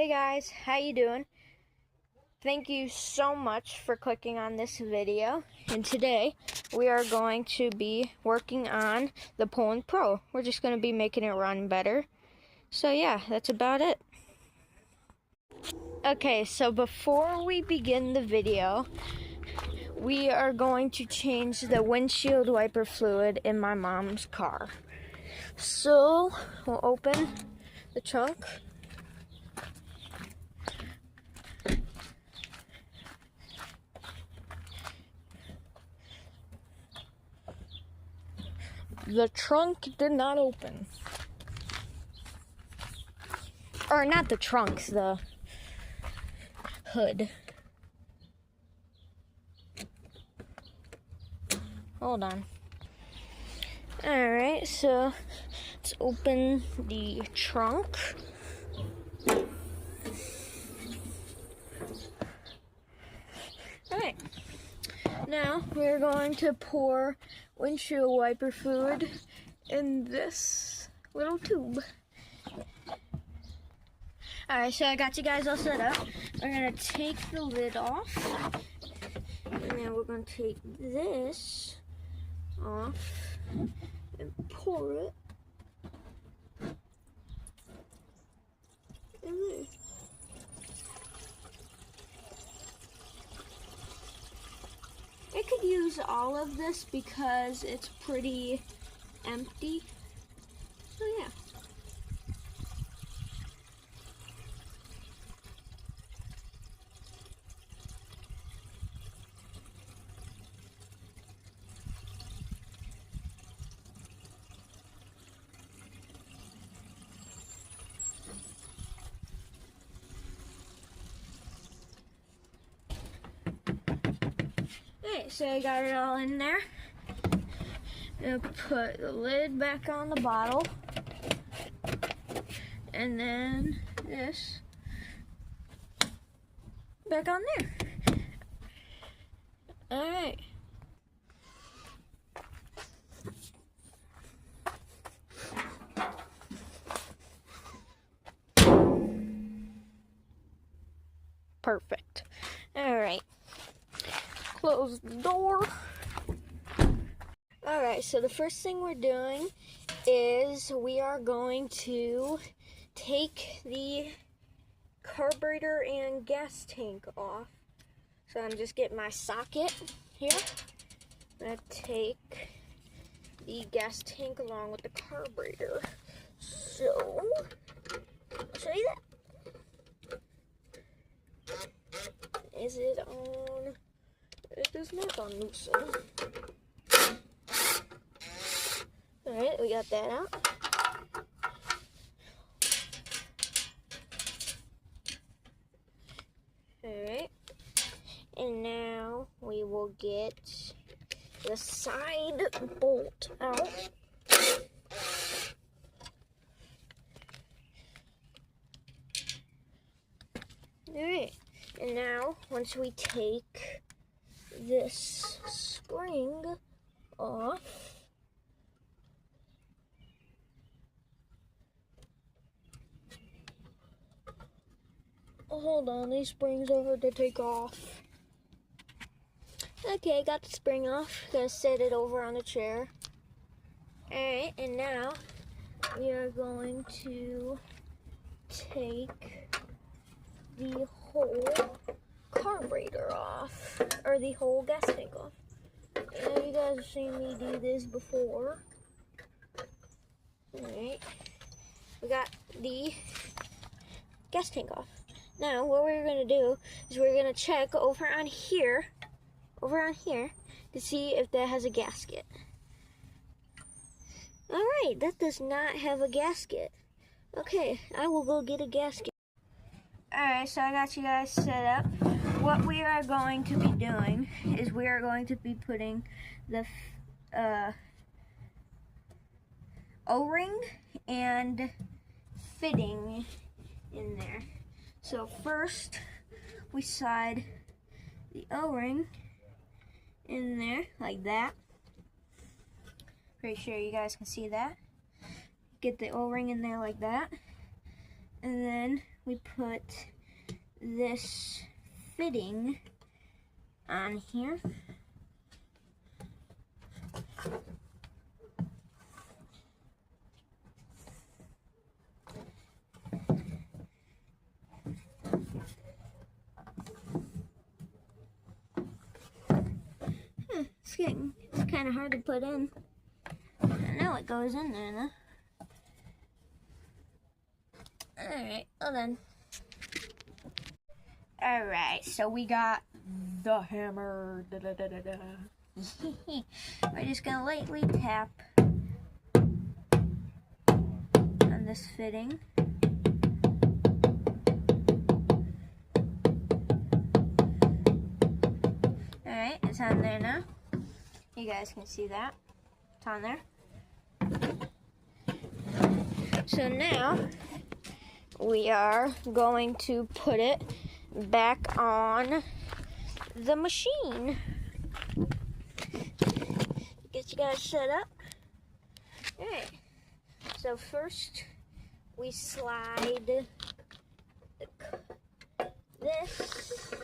Hey guys, how you doing? Thank you so much for clicking on this video. And today we are going to be working on the Poland Pro. We're just going to be making it run better. So yeah, that's about it. Okay, so before we begin the video, we are going to change the windshield wiper fluid in my mom's car. So we'll open the trunk. The trunk did not open. Or not the trunk, the hood. Hold on. Alright, so let's open the trunk. Alright. Now we're going to pour windshield wiper fluid in this little tube. Alright, so I got you guys all set up. We're going to take the lid off. And then we're going to take this off and pour it in there. I could use all of this because it's pretty empty. So yeah. Alright, so I got it all in there. I'm gonna put the lid back on the bottle. And then this back on there. Alright. Perfect. Alright. Close the door. Alright, so the first thing we're doing is we are going to take the carburetor and gas tank off. So I'm just getting my socket here. I'm going to take the gas tank along with the carburetor. So, I'll show you that. Is it on? It does not unloosen. Alright, we got that out. Alright. And now we will get the side bolt out. Alright. And now, once we take this spring off, hold on, these springs are hard to take off. Okay, got the spring off. Gonna set it over on the chair. Alright, and now we are going to take the whole carburetor off, or the whole gas tank off. You guys have seen me do this before. Alright, we got the gas tank off. Now what we're going to do is we're going to check over on here to see if that has a gasket. Alright, that does not have a gasket. Okay, I will go get a gasket. Alright, so I got you guys set up. What we are going to be doing is we are going to be putting the O-ring and fitting in there. So first, we slide the O-ring in there like that. Pretty sure you guys can see that. Get the O-ring in there like that. And then we put this fitting on here. It's kind of hard to put in. I know it goes in there though. Alright, well then. Alright, so we got the hammer. We're just gonna lightly tap on this fitting. Alright, it's on there now. You guys can see that. It's on there. So now we are going to put it back on the machine. Get you guys set up. Alright. So first we slide this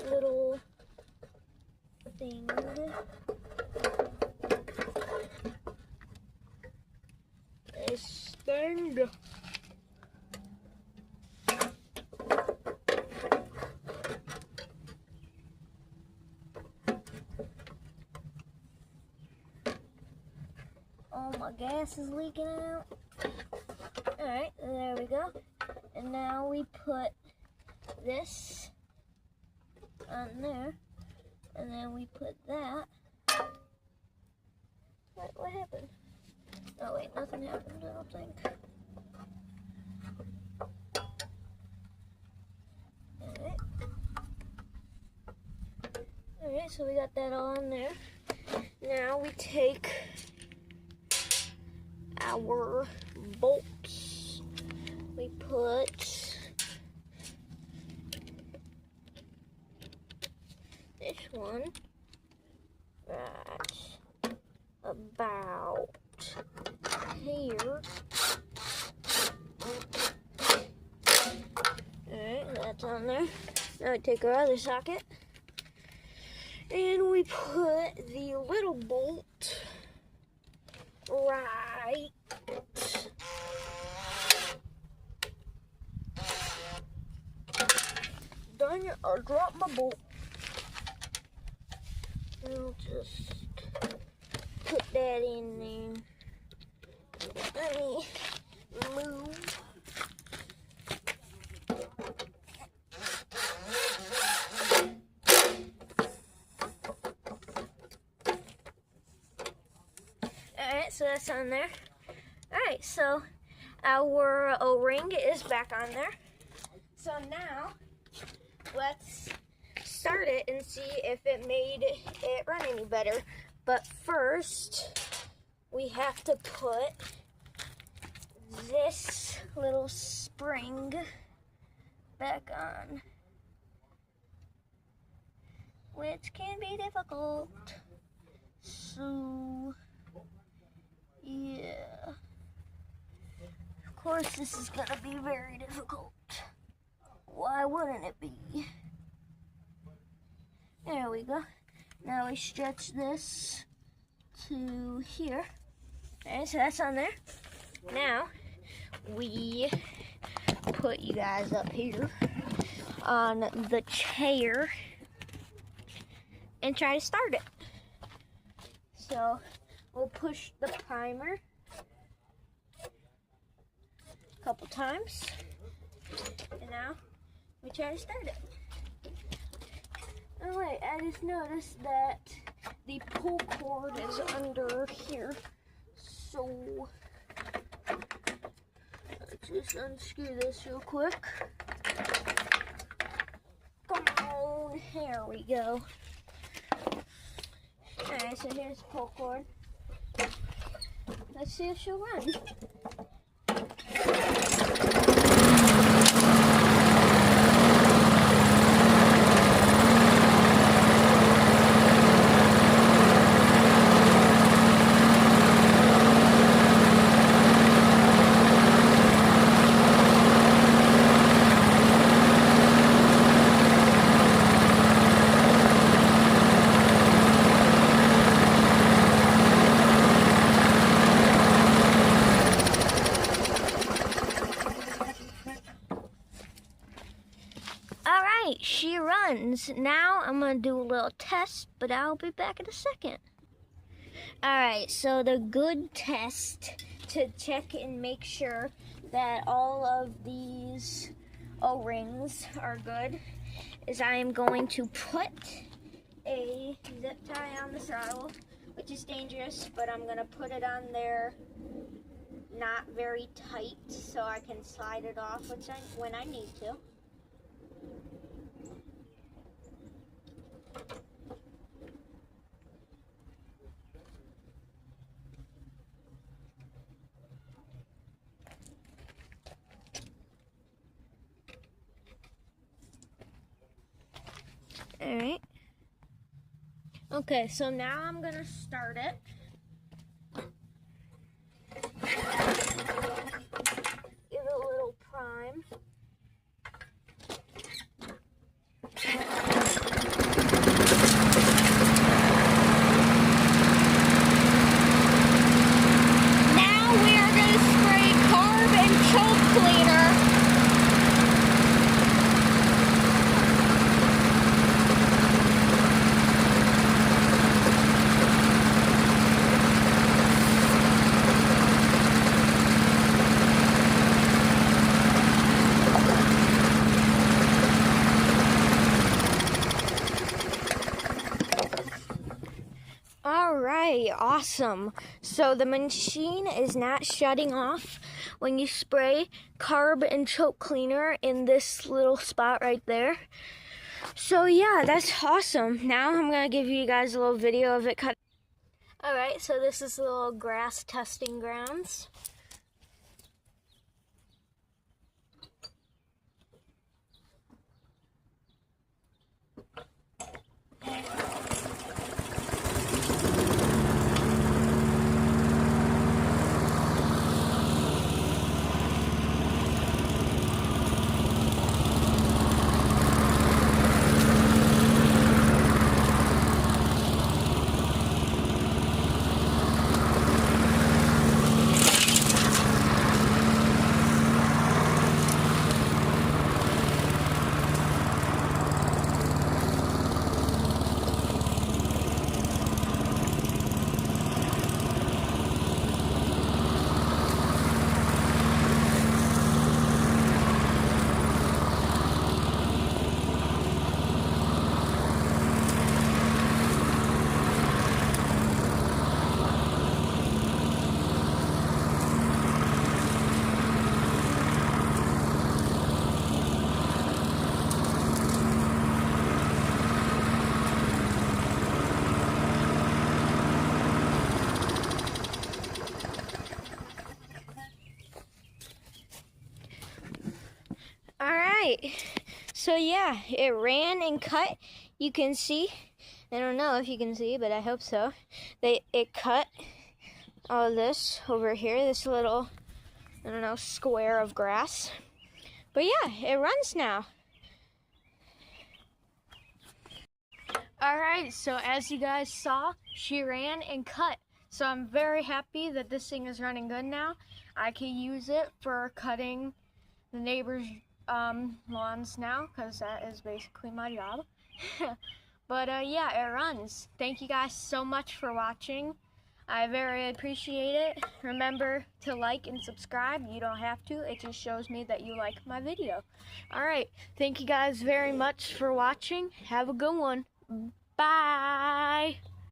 little thing Oh, my gas is leaking out. Alright, there we go. And now we put this on there. And then we put that. What happened? Oh wait, nothing happened, I don't think. Alright, so we got that all in there. Now we take our bolts. We put this one right about here. Alright, that's on there. Now we take our other socket and we put the little bolt right darn it, I dropped my bolt. I'll just put that in there. Let me move. Alright, so that's on there. Alright, so our O-ring is back on there. So now, let's start it and see if it made it run any better. But first, we have to put this little spring back on, which can be difficult. So, yeah. Of course, this is gonna be very difficult. Why wouldn't it be? There we go. Now we stretch this to here. Okay, so that's on there. Now we put you guys up here on the chair and try to start it. So we'll push the primer a couple times, and now we try to start it. Oh wait, I just noticed that the pull cord is under here. So let's just unscrew this real quick. Come on, here we go. Alright, so here's the pull cord. Let's see if she'll run. right, she runs. Now I'm gonna do a little test, but I'll be back in a second. All right, so the good test to check and make sure that all of these O-rings are good is I am going to put a zip tie on the throttle, which is dangerous, but I'm gonna put it on there not very tight so I can slide it off when I need to. All right. Okay, so now I'm gonna start it. Give it a little prime. Now we are gonna spray Carb and choke cleaner. Alright, awesome. So the machine is not shutting off when you spray Carb and choke cleaner in this little spot right there. So yeah, that's awesome. Now I'm going to give you guys a little video of it cut. Alright, so this is the little grass testing grounds. So yeah, it ran and cut. You can see, I don't know if you can see, but I hope so. It cut all of this over here, this little, I don't know, square of grass. But yeah, it runs now. Alright, so as you guys saw, she ran and cut. So I'm very happy that this thing is running good now. I can use it for cutting the neighbor's lawns now, because that is basically my job. But yeah, it runs. Thank you guys so much for watching. I very appreciate it. Remember to like and subscribe. You don't have to. It just shows me that you like my video. Alright, thank you guys very much for watching. Have a good one. Bye.